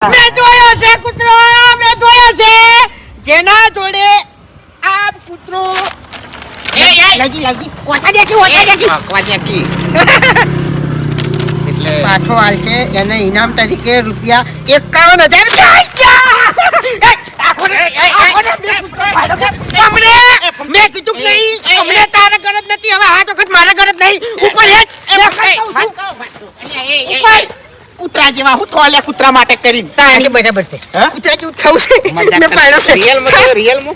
મેં જોયો છે કૂતરો, મેં જોયો છે જેના જોડે આ કૂતરો એટલે પાછો હાલ છે એને ઇનામ તરીકે રૂપિયા 51,000 મેં કીધું કે નહીં હમણે તારે ગરજ નથી હવે હાથ વખત મારે ગરજ નહીં ઉપર કૂતરા જેવા હું થોલ્યા કૂતરા માટે કરી બરાબર છે કૂતરા જેવું થવું છે મેં પાડ્યો છે રિયલમાં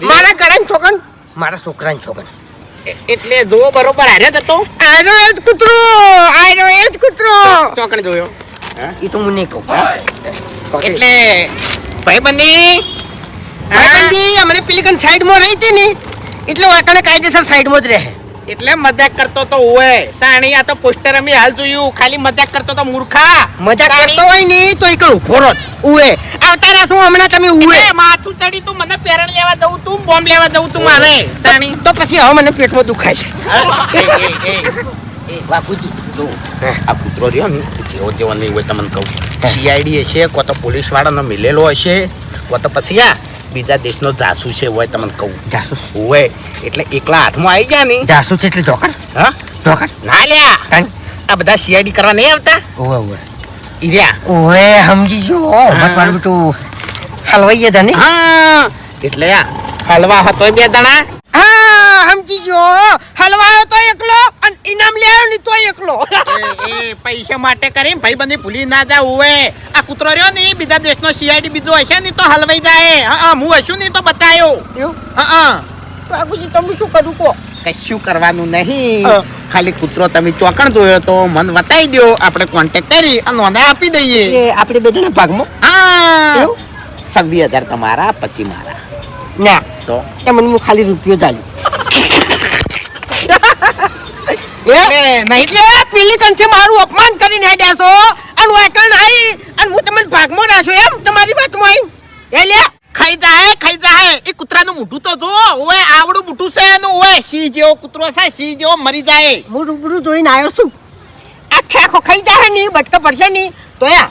મારા ગળાની છોકન મારા છોકરાની છોકન એટલે જો બરોબર હાર્યો જ હતો આનો એ જ કૂતરો આનો એ જ કૂતરો ચોકણ જોયો એ તો મને કહું એટલે ભાઈબંધી અમને પેલી કન સાઈડમાં રહી હતી ને એટલે વાકણે કાયદેસર સાઈડમાં જ રહે એટલે મજાક કરતો તો ઓય તાણી આ તો પોસ્ટર અમે હાલ જોયું ખાલી મજાક કરતો તો મૂર્ખા મજાક કરતો હોય ને તો એક ઉભો રહો ઉએ આવતા રહેશું હમણાં તમે ઉએ માથું ચડી તું મને પેરણ લેવા દઉં તું બોમ્બ લેવા દઉં તું મારે તાણી તો પછી હવે મને પેટમાં દુખાય છે બાપુજી જો આ કૂતરો રહ્યો ને જેવો જેવો નહીં હોય તમને કહું સીઆઈડી હશે કો તો પોલીસ વાળાનો મિલેલો હશે કો તો પછી આ બીજા દેશનો જાસૂસ છે હોય તમને કહું જાસૂસ હોય એટલે એકલા હાથમાં આવી ગયા ને જાસૂસ એટલે જોકર હા જોકર ના લ્યા કાંઈ આ બધા સીઆઈડી કરવા નહીં આવતા ઓવે ઓવે ઈર્યા ઓવે સમજી જો મત મારું તો હલવાઈ હતા ને હા એટલે આ હલવા હતો બે દણા હા સમજી જો હલવાયો તો એકલો અને ઇનામ લેયો ને તો એકલો એ પૈસા માટે કરી ભાઈબંધી ભૂલી ના જાવ હોય આ કૂતરો રહ્યો ને બીજા દેશનો સીઆઈડી બીજો હશે ને તો હલવાઈ જાય હા હું હશું ને તો બતાયો હા બાબુજી તમે શું કરું કો કશું કરવાનું નહીં ખાલી કૂતરો તમે ચોકણ જોયો તો મન બતાવી દો આપણે કોન્ટેક્ટ કરી અને નોંધા આપી દઈએ આપણે બે જણા ભાગમાં હા 26,000 તમારા 25 મારા ના તો તમને હું ખાલી રૂપિયો ચાલ્યો એટલે પેલી કંઠે મારું અપમાન કરીને હેડ્યા છો અને વાકણ આવી અને હું તમને ભાગમાં રાખ્યો એમ તમારી વાતમાં આવી એ લે ખાઈ જાય એ કૂતરાનું મોઢું તો જો ઓય આવડું મોઢું છે એનું ઓય સિંહ જેવો કૂતરો છે સિંહ જેવો મરી જાય હું રૂબરૂ જોઈને આવ્યો છું આખે આખો ખાઈ જાય ને બટકા પડશે નહીં તો યા